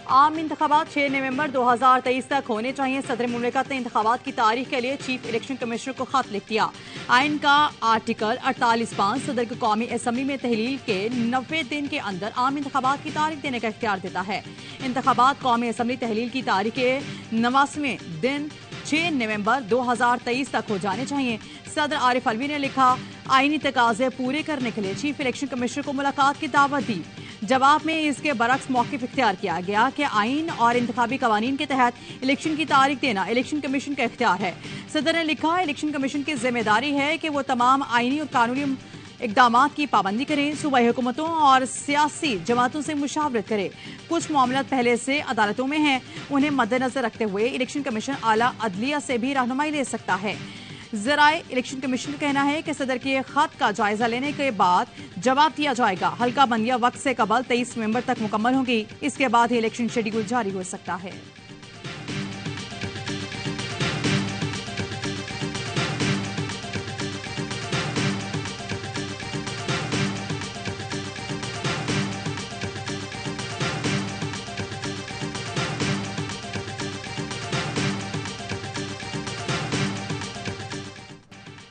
आम इंतखाबात 6 नवंबर 2023 तक होने चाहिए। सदर मुमलिकत ने इंतखाबात की तारीख के लिए चीफ इलेक्शन कमिश्नर को खत लिख दिया। आइन का आर्टिकल 48(5) सदर को कौमी असम्बली में तहलील के 90 दिन के अंदर आम इंतखाबात की तारीख देने का इख्तियार देता है। इंतखाबात कौमी असम्बली तहलील की तारीख के 89वें दिन 6 नवंबर 2023 तक हो जाने चाहिए। सदर आरिफ अलवी ने लिखा, आईनी तकाजे पूरे करने के लिए चीफ इलेक्शन कमिश्नर को मुलाकात की दावत दी। जवाब में इसके बरक्स मौक़िफ़ इख्तियार किया गया कि आइन और इंतखाबी कवानीन के तहत इलेक्शन की तारीख देना इलेक्शन कमीशन का इख्तियार है। सदर ने लिखा, इलेक्शन कमीशन की जिम्मेदारी है कि वो तमाम आइनी और कानूनी इकदामात की पाबंदी करें, सूबाई हुकूमतों और सियासी जमातों से मुशावरत करे। कुछ मामला पहले से अदालतों में हैं, उन्हें मद्देनजर रखते हुए इलेक्शन कमीशन आला अदलिया से भी रहनुमाई ले सकता है। ज़राए इलेक्शन कमीशन का कहना है कि सदर के खत का जायजा लेने के बाद जवाब दिया जाएगा। हल्का बंदियां वक्त से कबल 23 नवंबर तक मुकम्मल होंगी। इसके बाद ही इलेक्शन शेड्यूल जारी हो सकता है।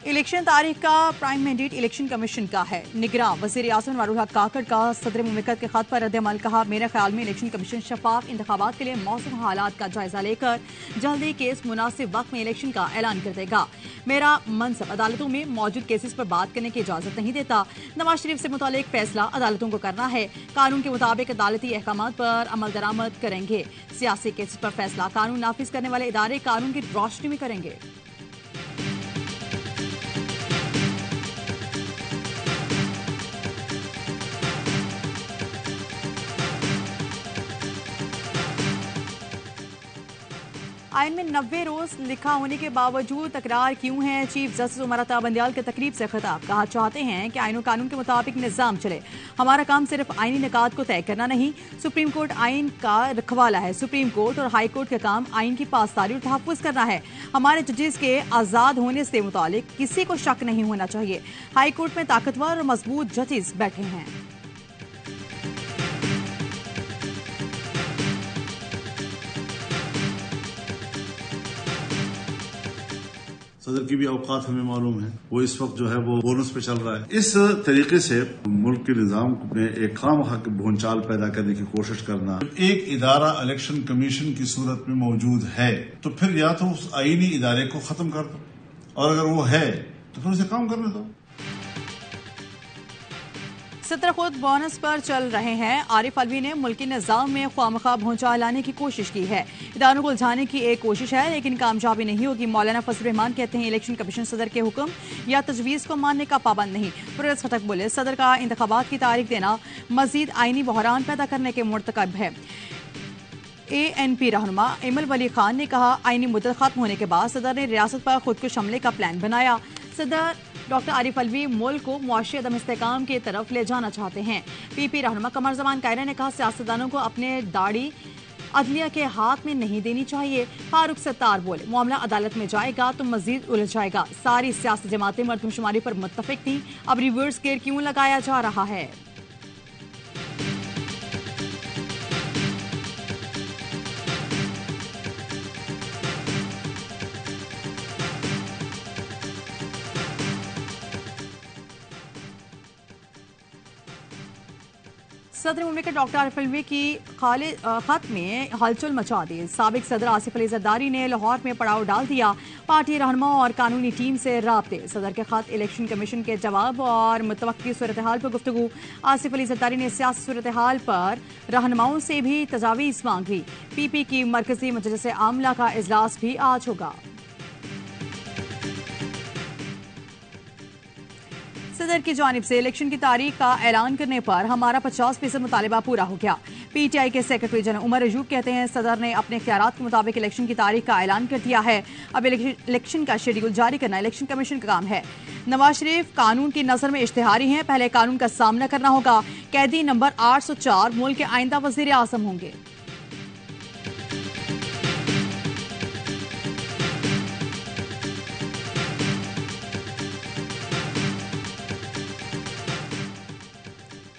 इलेक्शन तारीख का प्राइम मैंडेट इलेक्शन कमीशन का है। निगरान वज़ीर आज़म नवारुल हक काकड़ का सदर मुमलिकत के खत पर रद्द-ए-अमल। कहा, मेरे ख्याल में इलेक्शन कमीशन शफाफ इंतखाबात के लिए मौसम हालात का जायजा लेकर जल्दी केस मुनासिब वक्त में इलेक्शन का ऐलान कर देगा। मेरा मनसब अदालतों में मौजूद केसेस पर बात करने की इजाजत नहीं देता। नवाज शरीफ से मुतालिक फैसला अदालतों को करना है। कानून के मुताबिक अदालती अहकाम पर अमल दरामद करेंगे। सियासी केसेस पर फैसला कानून नाफिज करने वाले इदारे कानून की रोशनी में करेंगे। आइन में 90 रोज लिखा होने के बावजूद तकरार क्यों है? चीफ जस्टिस उमर अता बंदियाल के तकरीब से खिताब। कहा, चाहते हैं कि आइन और कानून के मुताबिक निजाम चले। हमारा काम सिर्फ आइनी निकात को तय करना नहीं, सुप्रीम कोर्ट आइन का रखवाला है। सुप्रीम कोर्ट और हाई कोर्ट का काम आइन की पासदारी और तहफ़्फ़ुज़ करना है। हमारे जजेस के आज़ाद होने से मुतालिक किसी को शक नहीं होना चाहिए। हाई कोर्ट में ताकतवर और मजबूत जजेस बैठे हैं। सदर की भी औकात हमें मालूम है, वो इस वक्त जो है वो बोनस पे चल रहा है। इस तरीके से मुल्क के निजाम में एक खामखा भूंचाल पैदा करने की कोशिश करना। एक इदारा इलेक्शन कमीशन की सूरत में मौजूद है तो फिर या तो उस आईनी इदारे को खत्म कर दो, और अगर वो है तो फिर उसे काम करने दो। सदर खुद बोनस पर चल रहे हैं। आरिफ अलवी ने मुल्की निज़ाम में ख्वामखा भूंचाल लाने की कोशिश की है। इदारों को उलझाने की एक कोशिश है, लेकिन कामयाबी नहीं होगी। मौलाना फजल रहमान कहते हैं, इलेक्शन कमीशन सदर के हुक्म या तजवीज़ को मानने का पाबंद नहीं। पुरवैस खटक बोले, सदर का इंतखाबात की तारीख देना मजीद आइनी बहरान पैदा करने के मुर्तकब है। ANP रहनुमा इमल वली खान ने कहा, आइनी मुद्दत खत्म होने के बाद सदर ने रियासत पर खुदकुश हमले का प्लान बनाया। सदर डॉक्टर आरिफ अलवी मुल्क को मुआशी अदम इस्तेकाम की तरफ ले जाना चाहते हैं। PP रहनुमा कमर जमान कायरा ने कहा, सियासतदानों को अपने दाढ़ी अदलिया के हाथ में नहीं देनी चाहिए। फारूक सत्तार बोले, मामला अदालत में जाएगा तो मजीद उलझ जाएगा। सारी सियासी जमातें मर्दमशुमारी पर मुत्तफिक थी, अब रिवर्स गेयर क्यों लगाया जा रहा है? सदर मुमलिकत डॉक्टर आरिफ अलवी की खत में हलचल मचा दी। साबिक सदर आसिफ अली जरदारी ने लाहौर में पड़ाव डाल दिया। पार्टी रहनुमा और कानूनी टीम से राब्ते। सदर के खत, इलेक्शन कमीशन के जवाब और मुतवक्की सूरत हाल पर गुफ्तगू। आसिफ अली जरदारी ने सियासी सूरत हाल पर रहनुमाओं से भी तजावीज़ मांग ली। PP की मरकजी मजलिस आमला का इजलास भी आज होगा। सदर की जानिब से इलेक्शन की तारीख का ऐलान करने पर हमारा 50% मुतालिबा पूरा हो गया। PTI के सेक्रेटरी जनरल उमर अयूब कहते हैं, सदर ने अपने इख्तियारात के मुताबिक इलेक्शन की तारीख का ऐलान कर दिया है। अब इलेक्शन का शेड्यूल जारी करना इलेक्शन कमीशन का काम है। नवाज शरीफ कानून की नजर में इश्तिहारी हैं, पहले कानून का सामना करना होगा। कैदी नंबर 804 मुल्क के आइंदा वजीर आजम होंगे।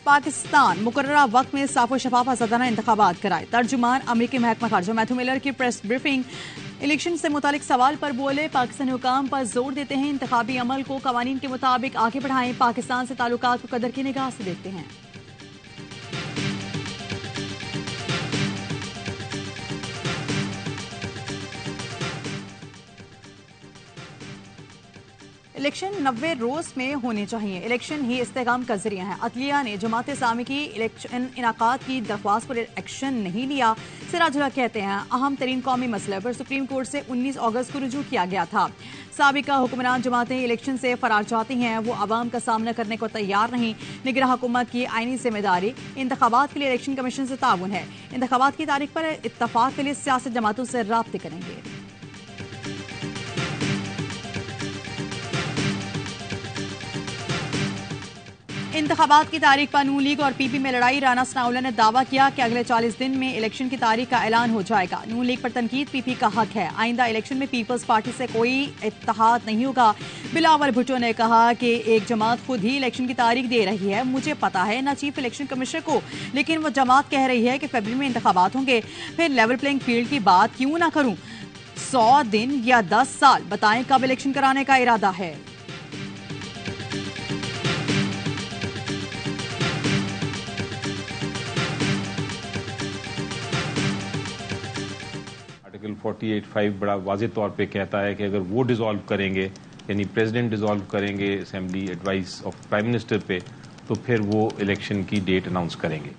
पाकिस्तान मुकर्ररा वक्त में साफो शफाफ आज़ादाना इंतखाबात कराए। तर्जुमान अमरीकी महकमा खारजा मैथ्यू मिलर की प्रेस ब्रीफिंग। इलेक्शन से मुतालिक सवाल पर बोले, पाकिस्तानी हुकाम पर जोर देते हैं इंतखाबी अमल को कवानीन के मुताबिक आगे बढ़ाएं, पाकिस्तान से ताल्लुकात को कदर की निगाह से देखते हैं। इलेक्शन 90 रोज में होने चाहिए। इलेक्शन ही इस्तेकाम का जरिया है। अदलिया ने जमात इस्लामी की इलेक्शन इनाकात की दरख्वास्त पर एक्शन नहीं लिया। सिराजुल्लाह कहते हैं, अहम तरीन कौमी मसले पर सुप्रीम कोर्ट से 19 अगस्त को रुजू किया गया था। साबिका हुक्मरान जमातें इलेक्शन से फरार चाहती हैं, वो अवाम का सामना करने को तैयार नहीं। निगरान हुकूमत की आईनी जिम्मेदारी इंतखाबात के लिए इलेक्शन कमीशन से ताउन है। इंतखाबात की तारीख पर इत्तफाक के लिए सियासी जमातों से राब्ते करेंगे। इंतखाबात की तारीख पर नून लीग और पीपी में लड़ाई। राना सनाउल्लाह ने दावा किया कि अगले 40 दिन में इलेक्शन की तारीख का ऐलान हो जाएगा। नून लीग पर तनकीद, पीपी का हक है। आइंदा इलेक्शन में पीपल्स पार्टी से कोई इत्तेहाद नहीं होगा। बिलावल भुट्टो ने कहा कि एक जमात खुद ही इलेक्शन की तारीख दे रही है। मुझे पता है ना चीफ इलेक्शन कमिश्नर को, लेकिन वो जमात कह रही है कि फरवरी में इंतखाबात होंगे। फिर लेवल प्लेइंग फील्ड की बात क्यों ना करूं? 100 दिन या 10 साल, बताएं कब इलेक्शन कराने का इरादा है। आर्टिकल 48(5) बड़ा वाज़ेह तौर पे कहता है कि अगर वो डिसॉल्व करेंगे, यानी प्रेसिडेंट डिसॉल्व करेंगे assembly advice of prime minister पे, तो फिर वो इलेक्शन की डेट अनाउंस करेंगे।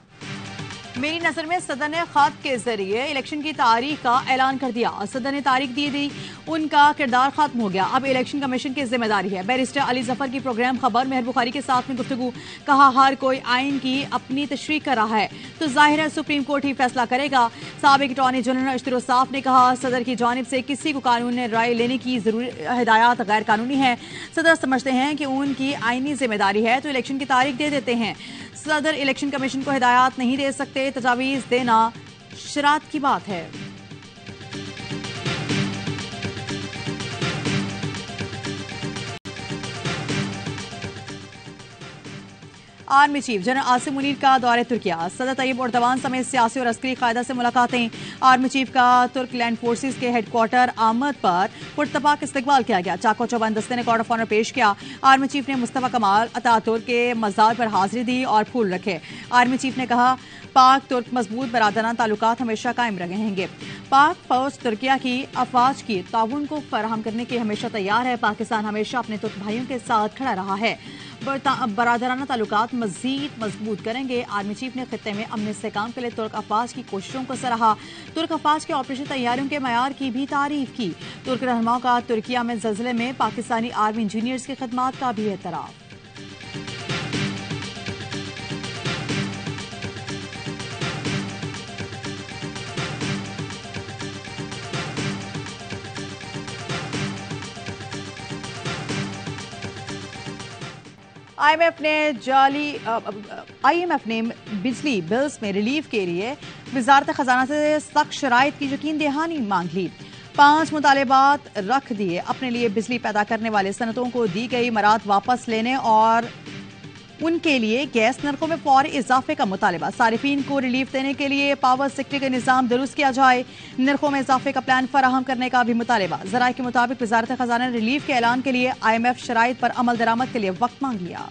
मेरी नजर में सदर ने खत के जरिए इलेक्शन की तारीख का ऐलान कर दिया। सदर ने तारीख दे दी, उनका किरदार खत्म हो गया। अब इलेक्शन कमीशन की जिम्मेदारी है। बैरिस्टर अली जफर की प्रोग्राम खबर मेहर बुखारी के साथ में गुफ्तगू। कहा, हर कोई आइन की अपनी तशरीह कर रहा है तो जाहिर है सुप्रीम कोर्ट ही फैसला करेगा। साबिक अटॉर्नी जनरल अशतर साफ ने कहा, सदर की जानिब से किसी को कानून में राय लेने की हिदायत गैर कानूनी है। सदर समझते हैं कि उनकी आईनी जिम्मेदारी है तो इलेक्शन की तारीख दे देते हैं। सदर इलेक्शन कमीशन को हिदायत नहीं दे सकते, तजावीज देना शरात की बात है। Army chief general Asim Munir का दौरे तुर्किया। सदर तैयब एर्दोगान समेत सियासी और अस्करी कायदा से मुलाकातें। आर्मी चीफ का तुर्क लैंड फोर्सेस के हेडक्वार्टर आमद पर पुरतपाक इस्तकबाल किया गया। चाको चौबंद दस्ते ने गार्ड ऑफ ऑनर पेश किया। आर्मी चीफ ने मुस्तफा कमाल अतातुर्क के मजार पर हाजिरी दी और फूल रखे। आर्मी चीफ ने कहा, पाक तुर्क मजबूत बरादराना ताल्लुकात हमेशा कायम रहेंगे। पाक फौज तुर्किया की अफवाज की ताउन को फराहम करने के हमेशा तैयार है। पाकिस्तान हमेशा अपने तुर्क भाइयों के साथ खड़ा रहा है। बरादराना ताल्लुकात मजीद मजबूत करेंगे। आर्मी चीफ ने खित्ते में अमन इस्तेहकाम के लिए तुर्क अफवाज की कोशिशों को सराहा। तुर्क अफवाज के ऑपरेशन तैयारियों के मयार की भी तारीफ की। तुर्क रहनुमाओं का तुर्किया में ज़लज़ले में पाकिस्तानी आर्मी इंजीनियर्स की खदमात का भी एतराफ। IMF ने बिजली बिल्स में रिलीफ के लिए वजारत खजाना से सख्त शराइत की यकीन दहानी मांग ली। 5 मुतालबात रख दिए। अपने लिए बिजली पैदा करने वाले सनतों को दी गई मराद वापस लेने और उनके लिए गैस नरखों में फौरी इजाफे का मुतालबा। सारिफीन को रिलीफ देने के लिए पावर सेक्टर का निज़ाम दुरुस्त किया जाए। नरखों में इजाफे का प्लान फराहम करने का भी मुतालबा। ज़राए के मुताबिक वजारत खजाना ने रिलीफ के ऐलान के लिए IMF शराइत पर अमल दरामद के लिए वक्त मांग लिया।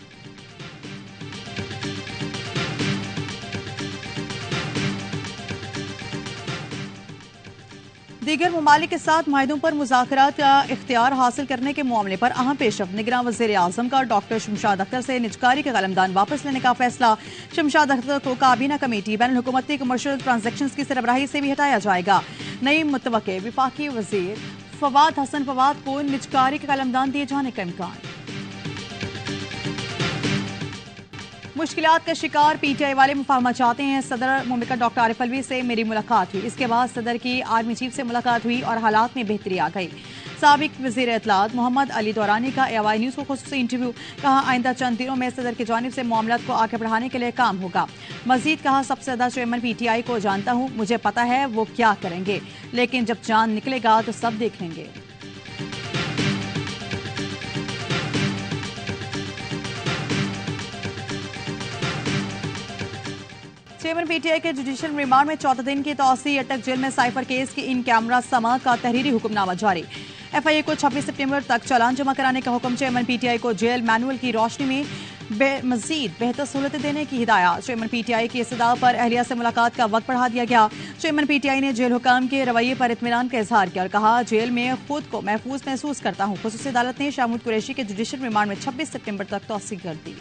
दीगर ममालिक के साथ माहिदों पर मुज़ाकरात का इख्तियार हासिल करने के मामले पर अहम पेशरफ। निगरान वज़ीर आज़म का डॉक्टर शमशाद अख्तर से निजकारी का कलमदान वापस लेने का फैसला। शमशाद अख्तर को काबीना कमेटी बैनुल हुकूमती कमर्शियल ट्रांजैक्शंस की सरबराही से भी हटाया जाएगा। नई मुतवक्के विफाकी वज़ीर फवाद हसन फवाद को निजकारी का कलमदान दिए जाने का इम्कान। मुश्किलात का शिकार PTI वाले मुफाहमा चाहते हैं। सदर मुमलिकत डॉक्टर आरिफ अलवी से मेरी मुलाकात हुई। इसके बाद सदर की आर्मी चीफ से मुलाकात हुई और हालात में बेहतरी आ गई। साबिक वज़ीर इत्तलात मोहम्मद अली दौरानी का AY न्यूज़ को खुसूसी इंटरव्यू। कहा, आइंदा चंद दिनों में सदर की जानिब से मामलात को आगे बढ़ाने के लिए काम होगा। मजीद कहा, सबसे ज्यादा चेयरमैन PTI को जानता हूँ, मुझे पता है वो क्या करेंगे, लेकिन जब चांद निकलेगा तो सब देख लेंगे। चेयरमैन पीटीआई के जुडिशियल रिमांड में 14 दिन की तौसी। अटक जेल में साइफर केस की इन कैमरा समाअत का तहरीरी हुक्मनामा जारी। एफआईए को 26 सितंबर तक चालान जमा कराने का हुक्म। चेयरमैन पीटीआई को जेल मैनुअल की रोशनी में मजीद बेहतर सहूलतें देने की हिदायत। चेयरमैन पीटीआई की इस्तदा पर अहलिया से मुलाकात का वक्त बढ़ा दिया गया। चेयरमैन पीटीआई ने जेल हुकाम के रवैये पर इत्मीनान का इजहार किया और कहा, जेल में खुद को महफूज महसूस करता हूँ। खुसूसी अदालत ने शाहमूद कुरैशी के जुडिशियल रिमांड में 26 सितंबर तक तौसी कर दी।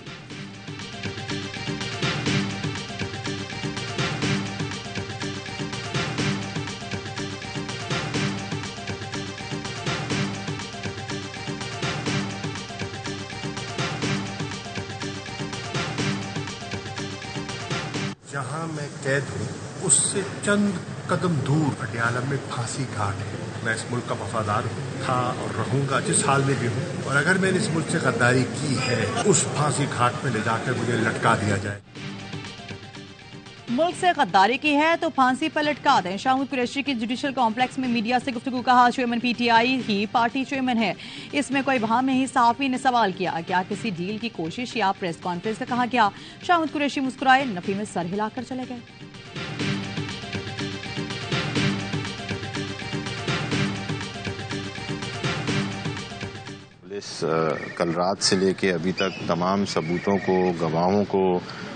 जहां मैं कैद हूँ उससे चंद कदम दूर पटियाला में फांसी घाट है। मैं इस मुल्क का वफादार था और रहूंगा जिस हाल में भी हूँ, और अगर मैंने इस मुल्क से गद्दारी की है उस फांसी घाट में ले जाकर मुझे लटका दिया जाए। मुल्क से गद्दारी की है तो फांसी पर लटका दें। शाहमूद कुरैशी की जुडिशियल कॉम्प्लेक्स में मीडिया से गुफ्तगू। कहा, चेयरमैन पीटीआई ही पार्टी चेयरमैन है, इसमें कोई बहाम नहीं। सहाफी ने सवाल किया, क्या किसी डील की कोशिश या प्रेस कॉन्फ्रेंस का कहा गया? शाहमूद कुरैशी मुस्कुराए, नफी में सर हिलाकर चले गए। पुलिस कल रात से लेके अभी तक तमाम सबूतों को, गवाहों को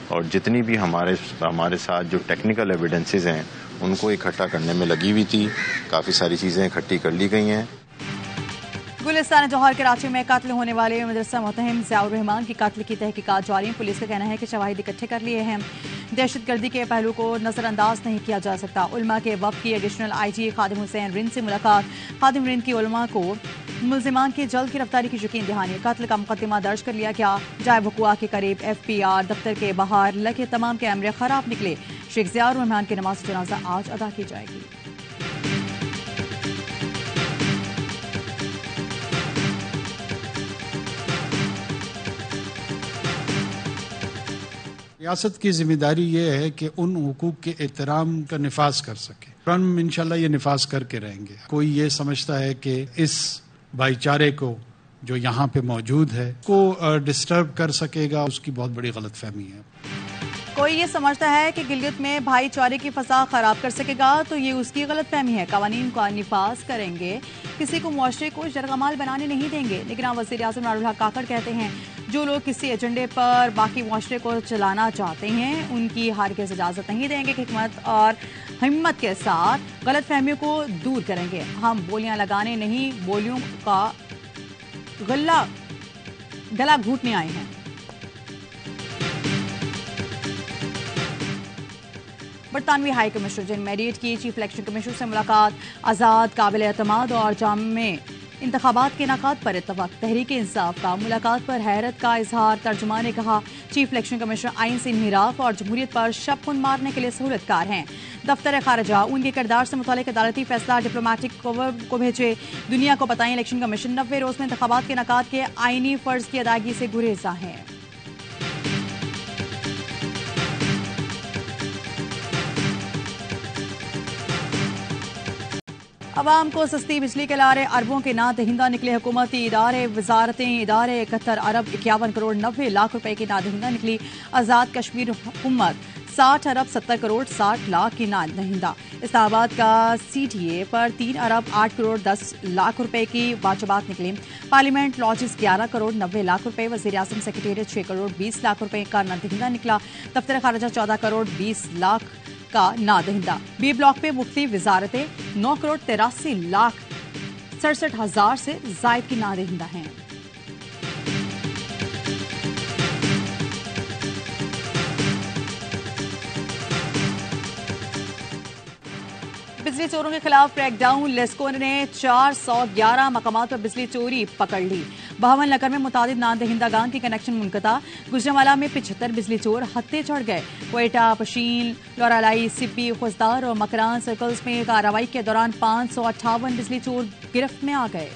और जितनी भी हमारे साथ जो टेक्निकल एविडेंसेस हैं उनको इकट्ठा करने में लगी हुई थी। काफ़ी सारी चीज़ें इकट्ठी कर ली गई हैं। गुलिस्तान जौहर कराची में कत्ल होने वाले मदरसा मुतहम ज़ियाउर रहमान की कत्ल की तहकीकात जारी। पुलिस का कहना है कि शवाहिद इकट्ठे कर लिए हैं। दहशतगर्दी के पहलू को नजरअंदाज नहीं किया जा सकता। उलमा के वफ़द की एडिशनल आईजी खादिम हुसैन रिंद से मुलाकात। खादिम रिंद की उलमा को मुल्जिमान की जल्द गिरफ्तारी की यकीन दहानी। कत्ल का मुकदमा दर्ज कर लिया गया। जाए वकुआ के करीब FPR दफ्तर के बाहर लगे तमाम कैमरे खराब निकले। शेख ज़ियाउर रहमान की नमाज जनाजा आज अदा की जाएगी। रियासत की जिम्मेदारी ये है कि उन हुकूक के एहतराम का निफाज कर सके। हम इंशाल्लाह ये निफाज करके रहेंगे। कोई ये समझता है कि इस भाईचारे को जो यहाँ पे मौजूद है को डिस्टर्ब कर सकेगा, उसकी बहुत बड़ी गलतफहमी है। कोई ये समझता है कि गिलगित में भाईचारे की फसा खराब कर सकेगा तो ये उसकी गलतफहमी है। कवानीन का निफाज करेंगे, किसी को मुआशरे को जरगमाल बनाने नहीं देंगे। निगरान वज़ीर आज़म नारुल हक काकड़ कहते हैं, जो लोग किसी एजेंडे पर बाकी मुआशरे को चलाना चाहते हैं उनकी हरगिज़ इजाज़त नहीं देंगे कि हिकमत और हिम्मत के साथ गलतफहमियों को दूर करेंगे। हम बोलियां लगाने नहीं, बोलियों का गला घूटने आए हैं। बरतानवी हाई कमिश्नर जिन मेरिट की चीफ इलेक्शन कमिश्नर से मुलाकात। आज़ाद, काबिल एतमाद और जामे इंतखाबात के इनेकाद पर इत्तफाक। तहरीक इंसाफ का मुलाकात पर हैरत का इजहार। तर्जुमा ने कहा, चीफ इलेक्शन कमिश्नर आइन से इन्हिराफ और जमहूरियत पर शब खुन मारने के लिए सहूलतकार हैं। दफ्तर खारजा उनके किरदार से मुतालिक अदालती फैसला डिप्लोमेटिक को भेजे। दुनिया को बताएं, इलेक्शन कमीशन 90 रोज में इंतखाबात के इनेकाद के आईनी फर्ज की अदायगी से गुरेजा है। अवाम को सस्ती बिजली के लारे अरबों के ना दहिंदा निकले। हुकूमती इदारे, वजारतें, इदारे 71 अरब 51 करोड़ 90 लाख रुपए की ना दहिंदा निकली। आज़ाद कश्मीर हुकूमत 60 अरब 70 करोड़ 60 लाख की ना दहिंदा। इस्लामाबाद का CTA पर 3 अरब 8 करोड़ 10 लाख रुपए की वाजबात निकली। पार्लियामेंट लॉजेस 11 करोड़ 90 लाख रुपए। वज़ीर आज़म सेक्रेटेरिएट 6 करोड़ 20 लाख रुपए का ना दहिंदा निकला। दफ्तर खारजा 14 करोड़ 20 लाख का ना दहिंदा। B ब्लॉक पे मुख्तलिफ वजारतें 9 करोड़ 83 लाख 67 हजार से जायद की ना दहिंदा हैं। बिजली चोरों के खिलाफ क्रैकडाउन। लेस्को ने 411 मकामात पर बिजली चोरी पकड़ ली। 52 नगर में मुतादिद नादहिंदागान के कनेक्शन मुनक़ता। गुजरांवाला में 75 बिजली चोर हत्थे चढ़ गए। कोयटा, पशीन, लोरालाई, सिब्बी, खुजदार और मकरान सर्कल्स में कार्रवाई के दौरान 558 बिजली चोर गिरफ्त में आ गए।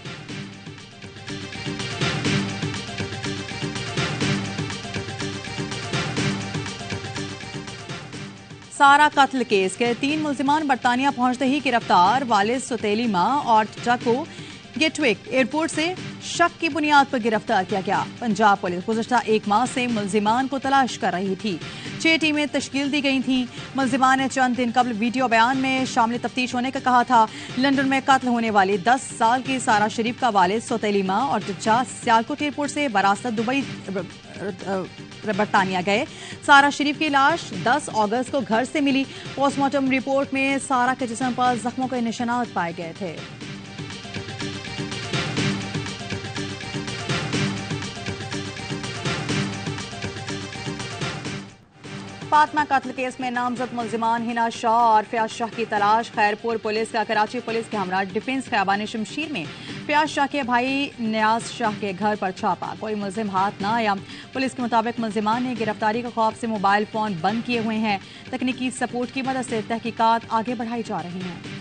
सारा कत्ल केस के 3 मुल्जिमान बरतानिया पहुंचते ही गिरफ्तार। वालिद, सुतेली मां और चचा को गेटवे एयरपोर्ट से शक की बुनियाद पर गिरफ्तार किया गया। पंजाब पुलिस गुज़श्ता 1 माह से मुल्जिमान को तलाश कर रही थी। 6 टीमें तश्कील दी गई थी। मुल्जिमान ने चंद दिन कबल वीडियो बयान में शामिल तफ्तीश होने का कहा था। लंदन में कत्ल होने वाली 10 साल की सारा शरीफ का वालिद सौतेली मां और चचा सियालकोट एयरपोर्ट से बरासत दुबई बरतानिया गए। सारा शरीफ की लाश 10 अगस्त को घर से मिली। पोस्टमार्टम रिपोर्ट में सारा के जिस्म पर जख्मों के निशानात पाए गए थे। फातिमा कत्ल केस में नामजद मुल्जिमान हिना शाह और फयाज शाह की तलाश। खैरपुर पुलिस का कराची पुलिस के हमरा डिफेंस खयाबान शमशीर में फयाज शाह के भाई नियाज शाह के घर पर छापा। कोई मुल्जिम हाथ न आया। पुलिस के मुताबिक मुल्जिमान ने गिरफ्तारी के खौफ से मोबाइल फोन बंद किए हुए हैं। तकनीकी सपोर्ट की मदद से तहकीकात आगे बढ़ाई जा रही हैं।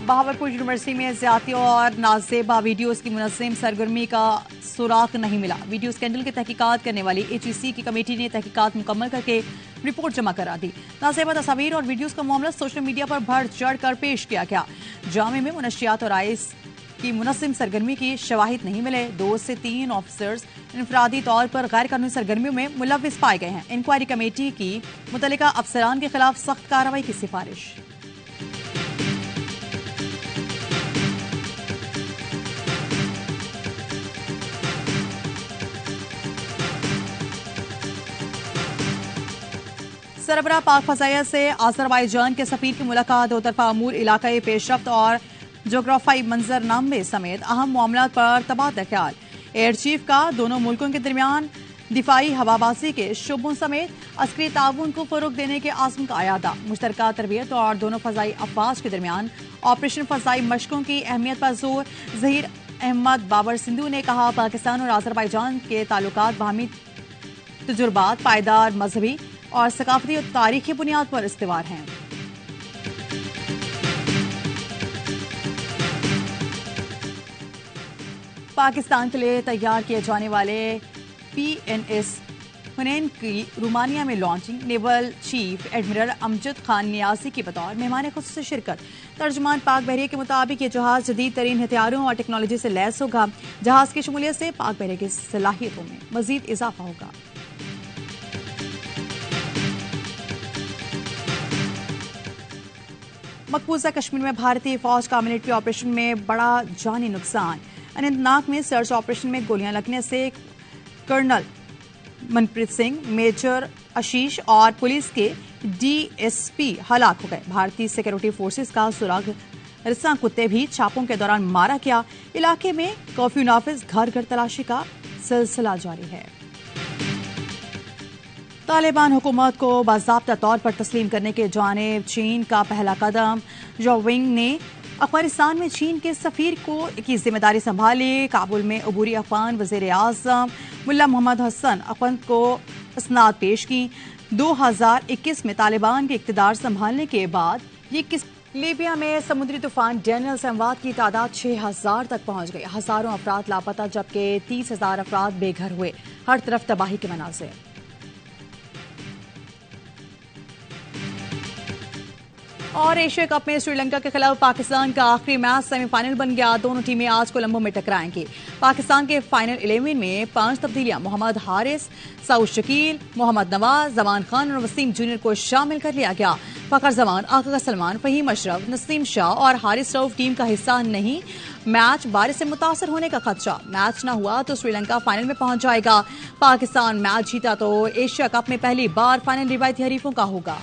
बहावलपुर यूनिवर्सिटी में ज्यादतियों और नाजेबा वीडियोस की मुनज़्ज़म सरगर्मी का सुराग नहीं मिला। वीडियो स्कैंडल की तहकीकात करने वाली HEC की कमेटी ने तहकीकात मुकम्मल करके रिपोर्ट जमा करा दी। नाजेबा तस्वीर और वीडियोस का मामला सोशल मीडिया पर बढ़ चढ़ कर पेश किया गया। जामे में मुनशियात और आइस की मुनज़्ज़म सरगर्मी की शवाहिद नहीं मिले। 2 से 3 ऑफिसर्स इनफरादी तौर पर गैर कानूनी सरगर्मियों में मुलव्विस पाए गए हैं। इंक्वायरी कमेटी की मुतल्लिका अफसरान के खिलाफ सख्त कार्रवाई की सिफारिश। सरबराह पाक फजाइया से आज़रबाईजान के सफीर की मुलाकात। दो तरफा अमूर इलाकाई पेशरफ्त और जोग्राफाई मंजरनामे समेत अहम मामलों पर तबादला ख्याल। एयर चीफ का दोनों मुल्कों के दरमियान दिफाई हवाबाजी के शुबों समेत अस्करी ताउन को फरोग देने के आज़म का अयादा। मुश्तरका तरबियत और दोनों फजाई अफवाज के दरमियान ऑपरेशन फजाई मशकों की अहमियत पर जोर। ज़हीर अहमद बाबर सिंधु ने कहा, पाकिस्तान और आज़रबाईजान के ताल्लुकात बाहमी तजुर्बात, पायदार मजहबी और सकाफती और तारीखी बुनियाद पर इस्तेवार हैं। पाकिस्तान के लिए तैयार किए जाने वाले PNS हुनैन की रोमानिया में launching. Naval chief admiral Amjad Khan Niazi की बतौर मेहमान खुसूसी शिरकत। तर्जुमान पाक बहरिया के मुताबिक ये जहाज जदीद तरीन हथियारों और टेक्नोलॉजी से लैस होगा। जहाज की शमूलियत से पाक बहरिया की सलाहियतों में मजीद इजाफा होगा। मकबूजा कश्मीर में भारतीय फौज का मिलिट्री ऑपरेशन में बड़ा जानी नुकसान। अनंतनाग में सर्च ऑपरेशन में गोलियां लगने से कर्नल मनप्रीत सिंह, मेजर आशीष और पुलिस के DSP हलाक हो गए। भारतीय सिक्योरिटी फोर्सेस का सुराग रिसा कुत्ते भी छापों के दौरान मारा गया। इलाके में कर्फ्यू नाफिज, घर घर तलाशी का सिलसिला जारी है। तालिबान हुकूमत को बाज़ाब्ता तौर पर तस्लीम करने के जानिब चीन का पहला कदम। जो विंग ने अफगानिस्तान में चीन के सफीर की जिम्मेदारी संभाली। काबुल में अबूरी अफगान वज़ीर आज़म मुल्ला मोहम्मद हसन अफंद को इसनाद पेश की। 2021 में तालिबान के इक़्तिदार संभालने के बाद ये लीबिया में समुद्री तूफान डैनियल से अमवात की तादाद 6000 तक पहुंच गई। हजारों अफराद लापता जबकि 30,000 अफराद बेघर हुए। हर तरफ तबाही के मनाज़िर। और एशिया कप में श्रीलंका के खिलाफ पाकिस्तान का आखिरी मैच सेमीफाइनल बन गया। दोनों टीमें आज कोलंबो में टकराएंगी। पाकिस्तान के फाइनल 11 में 5 तब्दीलियां। मोहम्मद हारिस, सऊद शकील, मोहम्मद नवाज, जमान खान और वसीम जूनियर को शामिल कर लिया गया। फखर जमान, आका सलमान, फहीम अशरफ, नसीम शाह और हारिस रऊफ टीम का हिस्सा नहीं। मैच बारिश से मुतासर होने का खदशा। मैच न हुआ तो श्रीलंका फाइनल में पहुंच जाएगा। पाकिस्तान मैच जीता तो एशिया कप में पहली बार फाइनल रिवायती हरीफों का होगा।